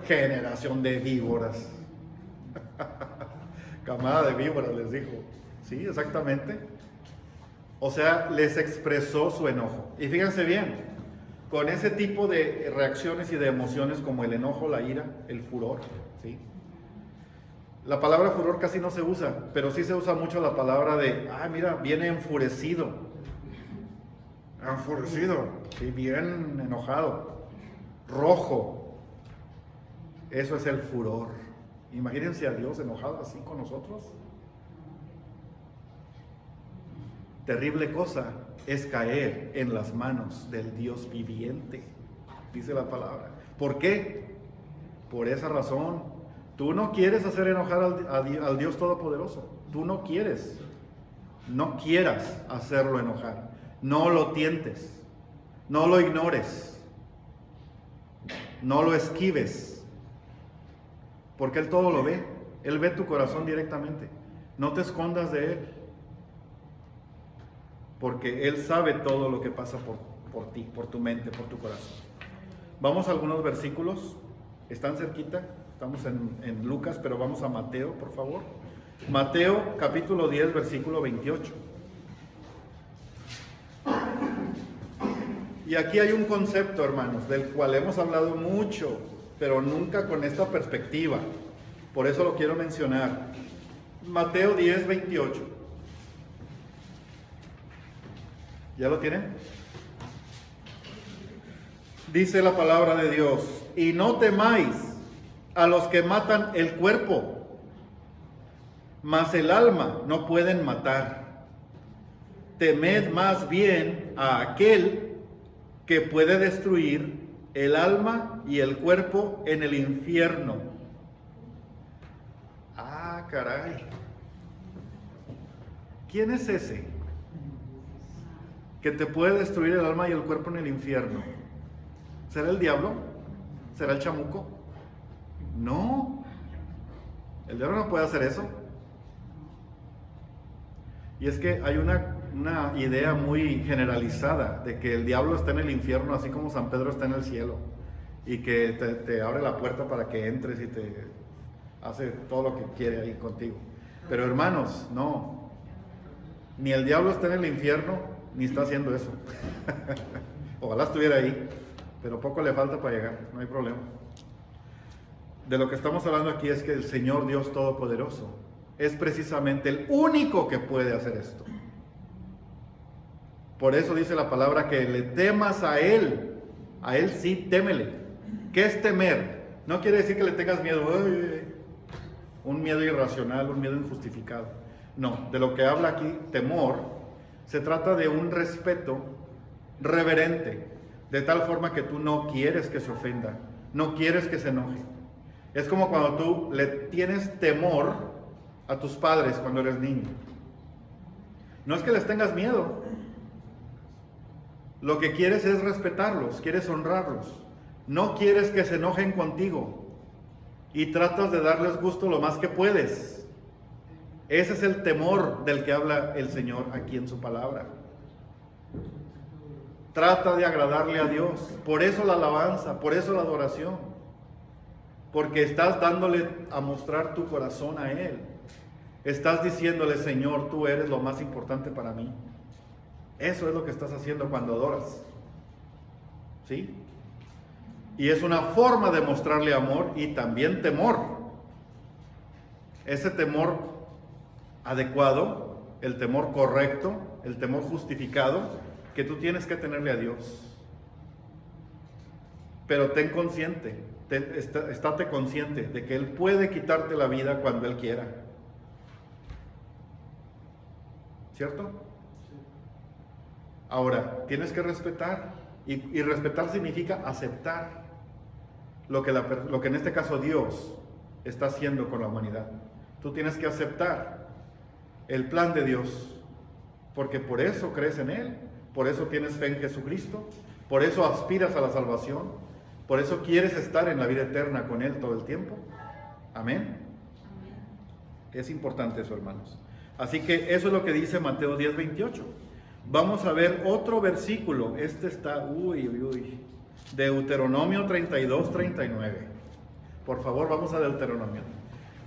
Generación de víboras. Camada de víboras les dijo. Sí, exactamente. O sea, les expresó su enojo. Y fíjense bien, con ese tipo de reacciones y de emociones como el enojo, la ira, el furor, ¿sí? La palabra furor casi no se usa, pero sí se usa mucho la palabra de, mira, viene enfurecido. Enfurecido, sí, bien enojado. Rojo. Eso es el furor. Imagínense a Dios enojado así con nosotros. Terrible cosa es caer en las manos del Dios viviente, dice la palabra. ¿Por qué? Por esa razón. Tú no quieres hacer enojar al Dios Todopoderoso. Tú no quieres. No quieras hacerlo enojar. No lo tientes. No lo ignores. No lo esquives. Porque Él todo lo ve. Él ve tu corazón directamente. No te escondas de Él. Porque Él sabe todo lo que pasa por ti, por tu mente, por tu corazón. Vamos a algunos versículos. Están cerquita. Estamos en Lucas, pero vamos a Mateo, por favor. Mateo, capítulo 10, versículo 28. Y aquí hay un concepto, hermanos, del cual hemos hablado mucho, pero nunca con esta perspectiva. Por eso lo quiero mencionar. Mateo 10, 28. ¿Ya lo tienen? Dice la palabra de Dios: y no temáis a los que matan el cuerpo, mas el alma no pueden matar. Temed más bien a aquel que puede destruir el alma y el cuerpo en el infierno. Ah, caray. ¿Quién es ese que te puede destruir el alma y el cuerpo en el infierno? ¿Será el diablo? ¿Será el chamuco? No, el diablo no puede hacer eso. Y es que hay una idea muy generalizada de que el diablo está en el infierno así como San Pedro está en el cielo, y que te abre la puerta para que entres y te hace todo lo que quiere ahí contigo. Pero hermanos, no, ni el diablo está en el infierno ni está haciendo eso. Ojalá estuviera ahí, pero poco le falta para llegar, no hay problema. De lo que estamos hablando aquí es que el Señor Dios Todopoderoso es precisamente el único que puede hacer esto. Por eso dice la palabra que le temas a Él sí, témele. ¿Qué es temer? No quiere decir que le tengas miedo. un miedo irracional, un miedo injustificado. No, de lo que habla aquí, temor, se trata de un respeto reverente, de tal forma que tú no quieres que se ofenda, no quieres que se enoje. Es como cuando tú le tienes temor a tus padres cuando eres niño. No es que les tengas miedo. Lo que quieres es respetarlos, quieres honrarlos. No quieres que se enojen contigo. Y tratas de darles gusto lo más que puedes. Ese es el temor del que habla el Señor aquí en su palabra. Trata de agradarle a Dios. Por eso la alabanza, por eso la adoración. Porque estás dándole a mostrar tu corazón a Él. Estás diciéndole, Señor, tú eres lo más importante para mí. Eso es lo que estás haciendo cuando adoras. ¿Sí? Y es una forma de mostrarle amor y también temor. Ese temor adecuado, el temor correcto, el temor justificado, que tú tienes que tenerle a Dios. Pero ten consciente, estate consciente de que Él puede quitarte la vida cuando Él quiera. ¿Cierto? Ahora, tienes que respetar, y respetar significa aceptar lo que en este caso Dios está haciendo con la humanidad. Tú tienes que aceptar el plan de Dios, porque por eso crees en Él, por eso tienes fe en Jesucristo, por eso aspiras a la salvación, por eso quieres estar en la vida eterna con Él todo el tiempo. Amén. Es importante eso, hermanos. Así que eso es lo que dice Mateo 10:28. Vamos a ver otro versículo. Este está, Deuteronomio 32:39. Por favor, vamos a Deuteronomio.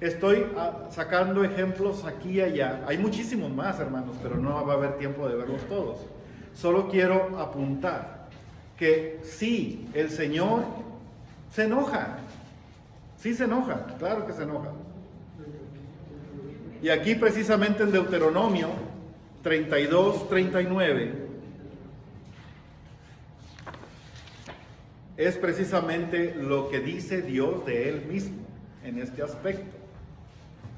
Estoy sacando ejemplos aquí y allá. Hay muchísimos más, hermanos, pero no va a haber tiempo de verlos todos. Solo quiero apuntar que sí, el Señor se enoja. Sí se enoja, claro que se enoja. Y aquí precisamente en Deuteronomio 32:39 es precisamente lo que dice Dios de Él mismo en este aspecto.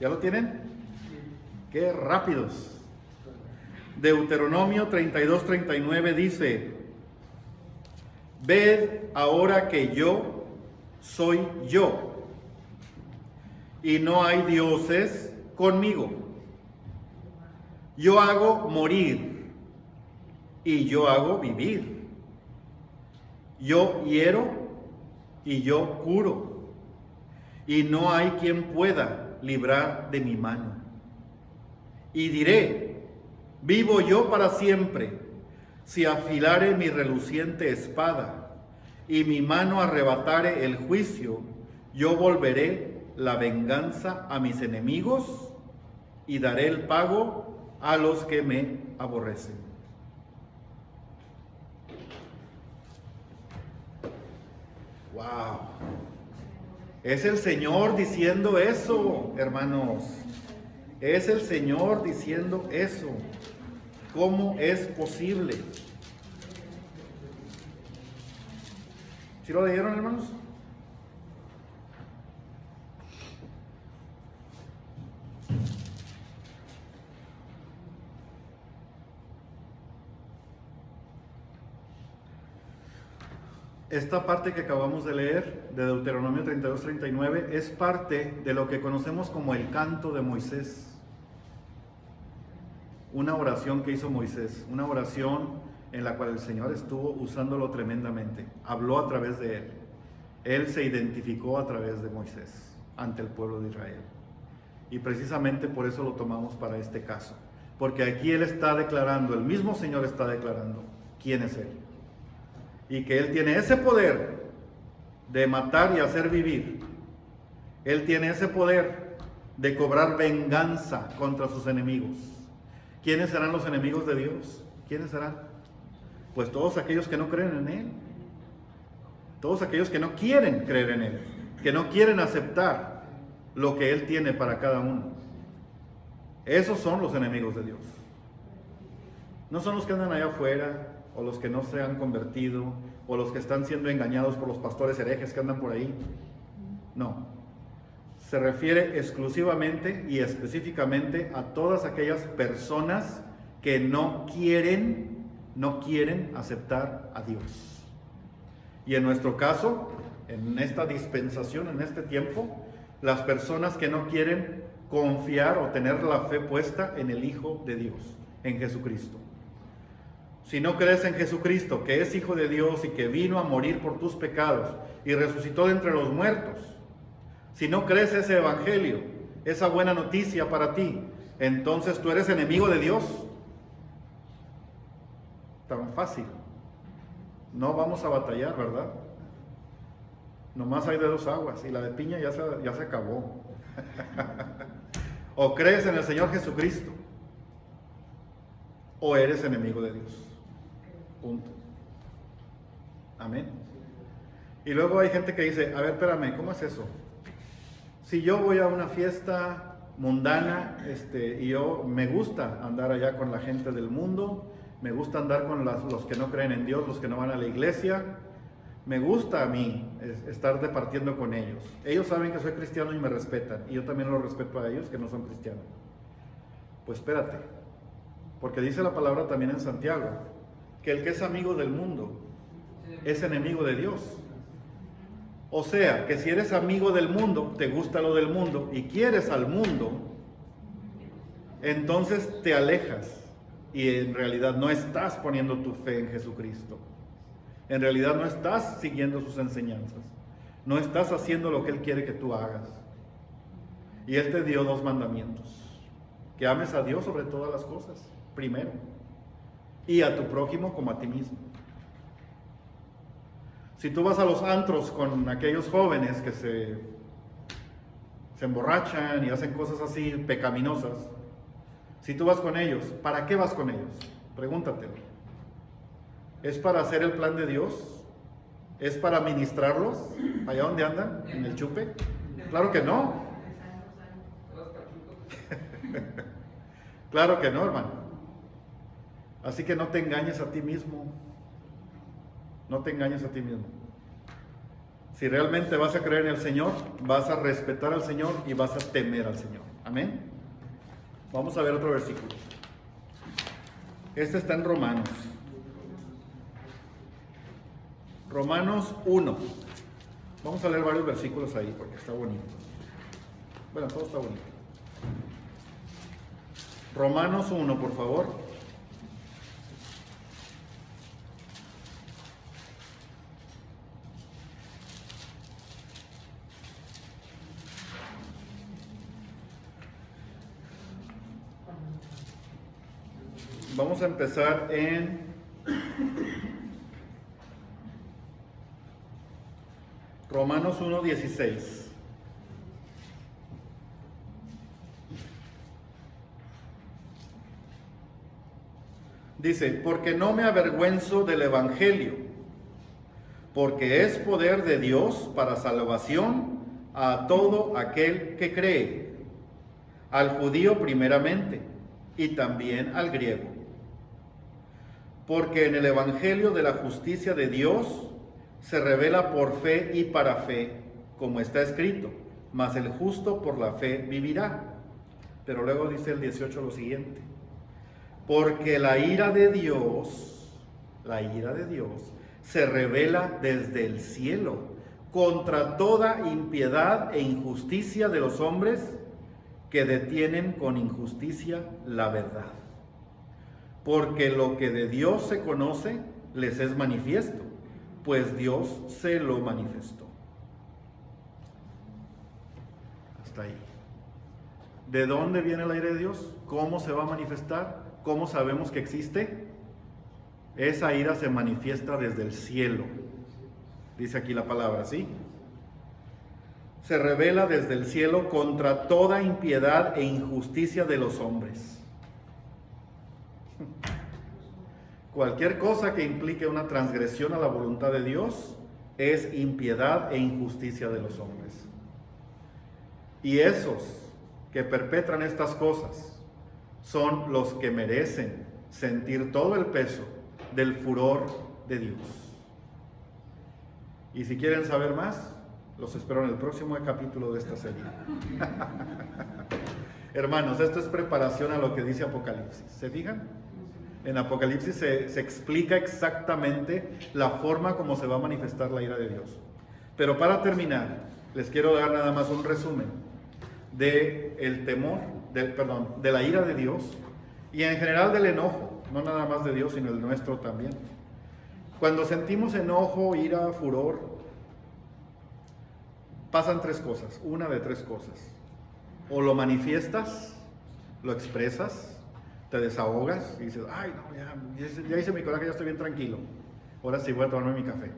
¿Ya lo tienen? ¡Qué rápidos! Deuteronomio 32:39 dice: ved ahora que yo soy yo, y no hay dioses conmigo. Yo hago morir y yo hago vivir. Yo hiero y yo curo. Y no hay quien pueda librar de mi mano. Y diré: vivo yo para siempre, si afilare mi reluciente espada y mi mano arrebatare el juicio, yo volveré la venganza a mis enemigos y daré el pago a los que me aborrecen. Wow. Es el Señor diciendo eso, hermanos. Es el Señor diciendo eso. ¿Cómo es posible? ¿Sí lo leyeron, hermanos? Esta parte que acabamos de leer de Deuteronomio 32:39 es parte de lo que conocemos como el canto de Moisés. Una oración que hizo Moisés, una oración en la cual el Señor estuvo usándolo tremendamente. Habló a través de él. Él se identificó a través de Moisés ante el pueblo de Israel. Y precisamente por eso lo tomamos para este caso. Porque aquí él está declarando, el mismo Señor está declarando quién es él. Y que Él tiene ese poder de matar y hacer vivir. Él tiene ese poder de cobrar venganza contra sus enemigos. ¿Quiénes serán los enemigos de Dios? ¿Quiénes serán? Pues todos aquellos que no creen en Él. Todos aquellos que no quieren creer en Él. Que no quieren aceptar lo que Él tiene para cada uno. Esos son los enemigos de Dios. No son los que andan allá afuera, o los que no se han convertido, o los que están siendo engañados por los pastores herejes que andan por ahí. No. se refiere exclusivamente y específicamente a todas aquellas personas que no quieren aceptar a Dios. Y en nuestro caso, en esta dispensación, en este tiempo, las personas que no quieren confiar o tener la fe puesta en el Hijo de Dios, en Jesucristo. Si no crees en Jesucristo, que es Hijo de Dios y que vino a morir por tus pecados y resucitó de entre los muertos, si no crees ese evangelio, esa buena noticia para ti, entonces tú eres enemigo de Dios. Tan fácil. No vamos a batallar, ¿verdad? Nomás hay de dos aguas y la de piña ya se acabó. O crees en el Señor Jesucristo o eres enemigo de Dios. Punto. Amén. Y luego hay gente que dice, a ver, espérame, ¿cómo es eso? Si yo voy a una fiesta mundana, y yo me gusta andar allá con la gente del mundo, me gusta andar con los que no creen en Dios, los que no van a la iglesia, me gusta a mí estar departiendo con ellos. Ellos saben que soy cristiano y me respetan, y yo también los respeto a ellos que no son cristianos. Pues espérate, porque dice la palabra también en Santiago, que el que es amigo del mundo es enemigo de Dios. O sea, que si eres amigo del mundo, te gusta lo del mundo y quieres al mundo, entonces te alejas y en realidad no estás poniendo tu fe en Jesucristo. En realidad no estás siguiendo sus enseñanzas. No estás haciendo lo que Él quiere que tú hagas. Y Él te dio 2 mandamientos. Que ames a Dios sobre todas las cosas, primero. Y a tu prójimo como a ti mismo. Si tú vas a los antros con aquellos jóvenes que se emborrachan y hacen cosas así pecaminosas, si tú vas con ellos, ¿para qué vas con ellos? Pregúntatelo. ¿Es para hacer el plan de Dios? ¿Es para ministrarlos allá donde andan, en el chupe? Claro que no. Claro que no, hermano. Así que no te engañes a ti mismo. No te engañes a ti mismo. Si realmente vas a creer en el Señor, vas a respetar al Señor y vas a temer al Señor. Amén. Vamos a ver otro versículo. Este está en Romanos. Romanos 1. Vamos a leer varios versículos ahí porque está bonito. Bueno, todo está bonito. Romanos 1, por favor. Vamos a empezar en Romanos 1:16. Dice, porque no me avergüenzo del Evangelio, porque es poder de Dios para salvación a todo aquel que cree, al judío primeramente y también al griego. Porque en el Evangelio de la justicia de Dios se revela por fe y para fe, como está escrito, mas el justo por la fe vivirá. Pero luego dice el 18 lo siguiente, porque la ira de Dios se revela desde el cielo contra toda impiedad e injusticia de los hombres que detienen con injusticia la verdad. Porque lo que de Dios se conoce les es manifiesto, pues Dios se lo manifestó. Hasta ahí. ¿De dónde viene la ira de Dios? ¿Cómo se va a manifestar? ¿Cómo sabemos que existe? Esa ira se manifiesta desde el cielo. Dice aquí la palabra, ¿sí? Se revela desde el cielo contra toda impiedad e injusticia de los hombres. Cualquier cosa que implique una transgresión a la voluntad de Dios es impiedad e injusticia de los hombres. Y esos que perpetran estas cosas son los que merecen sentir todo el peso del furor de Dios. Y si quieren saber más, Los espero en el próximo capítulo de esta serie. Hermanos, esto es preparación a lo que dice Apocalipsis. ¿Se fijan? En Apocalipsis se explica exactamente la forma como se va a manifestar la ira de Dios. Pero para terminar, les quiero dar nada más un resumen de el temor, de la ira de Dios y en general del enojo, no nada más de Dios, sino el nuestro también. Cuando sentimos enojo, ira, furor, pasan tres cosas, una de tres cosas. O lo manifiestas, lo expresas, te desahogas y dices, ay no, ya hice mi coraje, ya estoy bien tranquilo. Ahora sí voy a tomarme mi café.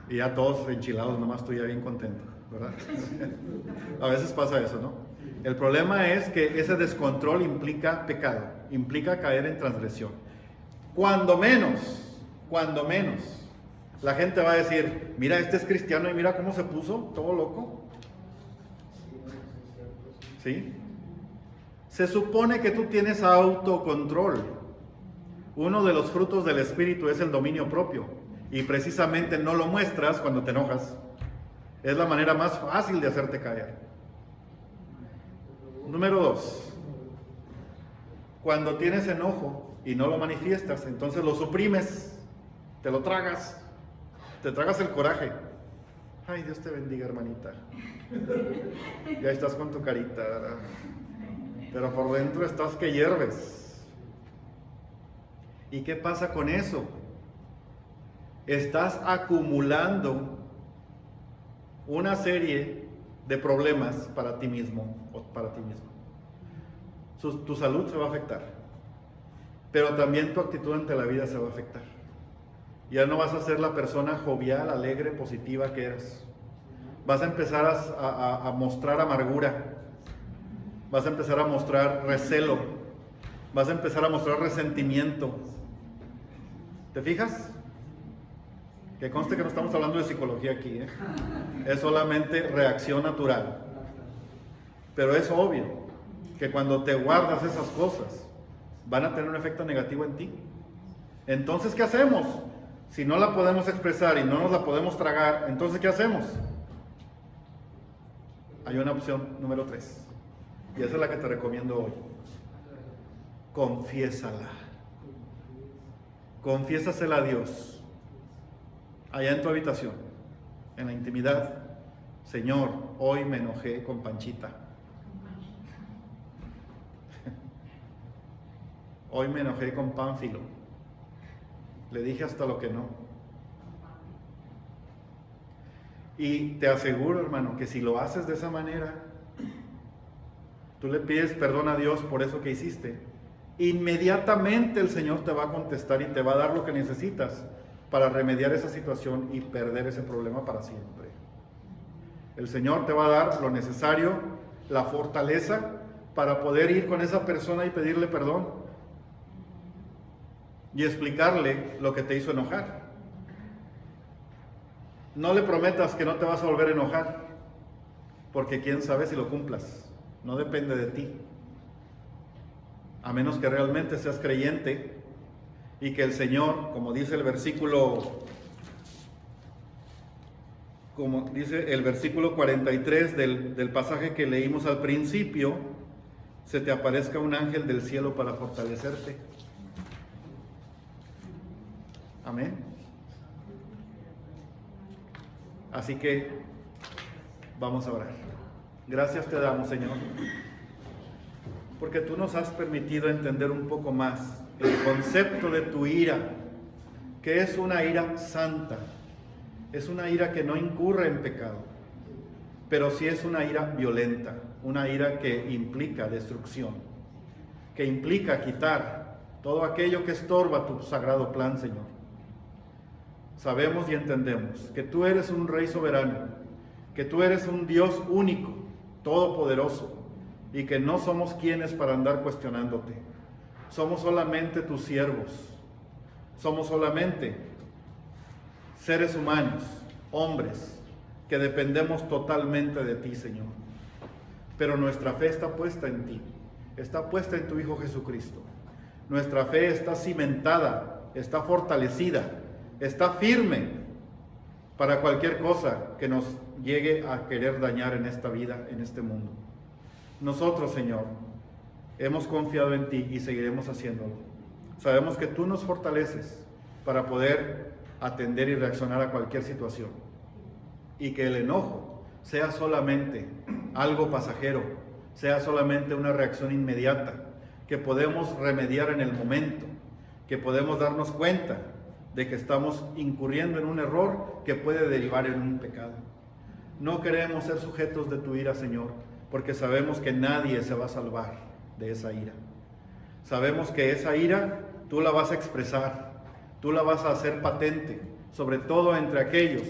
Y ya todos enchilados, nomás estoy ya bien contento, ¿verdad? A veces pasa eso, ¿no? El problema es que ese descontrol implica pecado, implica caer en transgresión. Cuando menos, la gente va a decir, mira, este es cristiano y mira cómo se puso, todo loco. ¿Sí? Se supone que tú tienes autocontrol. Uno de los frutos del Espíritu es el dominio propio. Y precisamente no lo muestras cuando te enojas. Es la manera más fácil de hacerte caer. Número 2. Cuando tienes enojo y no lo manifiestas, entonces lo suprimes, te lo tragas, te tragas el coraje. Ay, Dios te bendiga, hermanita. Ya estás con tu carita, ¿verdad? Pero por dentro estás que hierves. ¿Y qué pasa con eso? Estás acumulando una serie de problemas para ti mismo o para ti mismo. Tu salud se va a afectar, pero también tu actitud ante la vida se va a afectar. Ya no vas a ser la persona jovial, alegre, positiva que eras. Vas a empezar a mostrar amargura, vas a empezar a mostrar recelo, vas a empezar a mostrar resentimiento. ¿Te fijas? Que conste que no estamos hablando de psicología aquí, ¿eh? Es solamente reacción natural. Pero es obvio que cuando te guardas esas cosas, van a tener un efecto negativo en ti. Entonces, ¿qué hacemos? Si no la podemos expresar y no nos la podemos tragar, entonces, ¿qué hacemos? Hay una opción número 3. Y esa es la que te recomiendo hoy. Confiésala. Confiésasela a Dios. Allá en tu habitación, en la intimidad. Señor, hoy me enojé con Panchita. Hoy me enojé con Pánfilo. Le dije hasta lo que no. Y te aseguro, hermano, que si lo haces de esa manera, tú le pides perdón a Dios por eso que hiciste, inmediatamente el Señor te va a contestar y te va a dar lo que necesitas para remediar esa situación y perder ese problema para siempre. El Señor te va a dar lo necesario, la fortaleza para poder ir con esa persona y pedirle perdón y explicarle lo que te hizo enojar. No le prometas que no te vas a volver a enojar, porque quién sabe si lo cumplas. No depende de ti. A menos que realmente seas creyente y que el Señor, como dice el versículo 43 del pasaje que leímos al principio, se te aparezca un ángel del cielo para fortalecerte. Amén. Así que vamos a orar. Gracias te damos, Señor, porque tú nos has permitido entender un poco más el concepto de tu ira, que es una ira santa, es una ira que no incurre en pecado, pero sí es una ira violenta, una ira que implica destrucción, que implica quitar todo aquello que estorba tu sagrado plan, Señor. Sabemos y entendemos que tú eres un Rey soberano, que tú eres un Dios único, todopoderoso, y que no somos quienes para andar cuestionándote. Somos solamente tus siervos, somos solamente seres humanos, hombres, que dependemos totalmente de ti, Señor. Pero nuestra fe está puesta en ti, está puesta en tu Hijo Jesucristo. Nuestra fe está cimentada, está fortalecida, está firme para cualquier cosa que nos llegue a querer dañar en esta vida, en este mundo. Nosotros, Señor, hemos confiado en ti y seguiremos haciéndolo. Sabemos que tú nos fortaleces para poder atender y reaccionar a cualquier situación. Y que el enojo sea solamente algo pasajero, sea solamente una reacción inmediata, que podemos remediar en el momento, que podemos darnos cuenta de que estamos incurriendo en un error que puede derivar en un pecado. No queremos ser sujetos de tu ira, Señor, porque sabemos que nadie se va a salvar de esa ira. Sabemos que esa ira tú la vas a expresar, tú la vas a hacer patente, sobre todo entre aquellos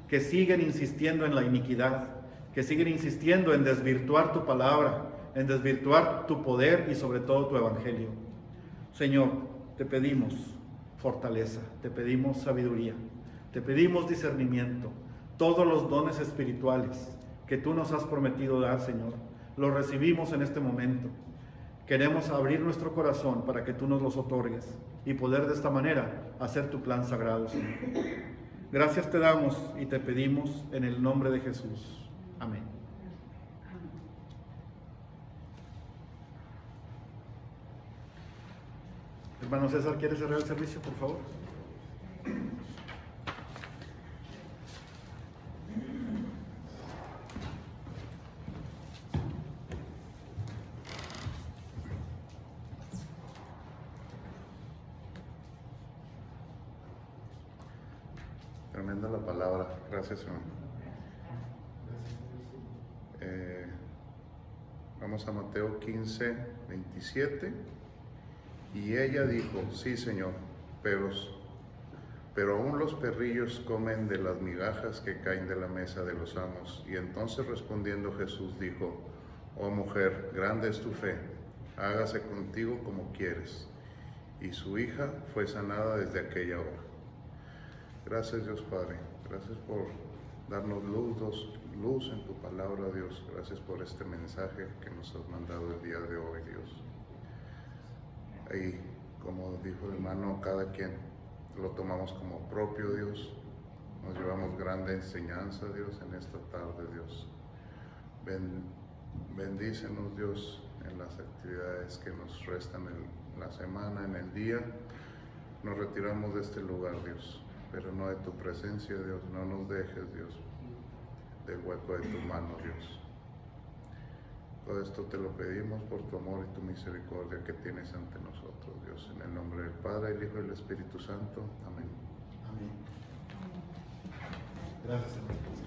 que siguen insistiendo en la iniquidad, que siguen insistiendo en desvirtuar tu palabra, en desvirtuar tu poder y sobre todo tu evangelio. Señor, te pedimos fortaleza, te pedimos sabiduría, te pedimos discernimiento, todos los dones espirituales que tú nos has prometido dar, Señor, los recibimos en este momento. Queremos abrir nuestro corazón para que tú nos los otorgues y poder de esta manera hacer tu plan sagrado, Señor. Gracias te damos y te pedimos en el nombre de Jesús. Amén. Hermano César, ¿quieres cerrar el servicio, por favor? Tremenda la palabra, gracias hermano. Vamos a Mateo 15, 27. Y ella dijo, sí Señor, pero aún los perrillos comen de las migajas que caen de la mesa de los amos. Y entonces respondiendo Jesús dijo, oh mujer, grande es tu fe, hágase contigo como quieres. Y su hija fue sanada desde aquella hora. Gracias Dios Padre, gracias por darnos luz en tu palabra, Dios. Gracias por este mensaje que nos has mandado el día de hoy, Dios. Y como dijo el hermano, cada quien lo tomamos como propio, Dios. Nos llevamos grande enseñanza, Dios, en esta tarde, Dios. Bendícenos, Dios, en las actividades que nos restan en la semana, en el día. Nos retiramos de este lugar, Dios, pero no de tu presencia, Dios. No nos dejes, Dios, del hueco de tu mano, Dios. Todo esto te lo pedimos por tu amor y tu misericordia que tienes ante nosotros, Dios. En el nombre del Padre, el Hijo y el Espíritu Santo. Amén. Amén. Gracias, hermano.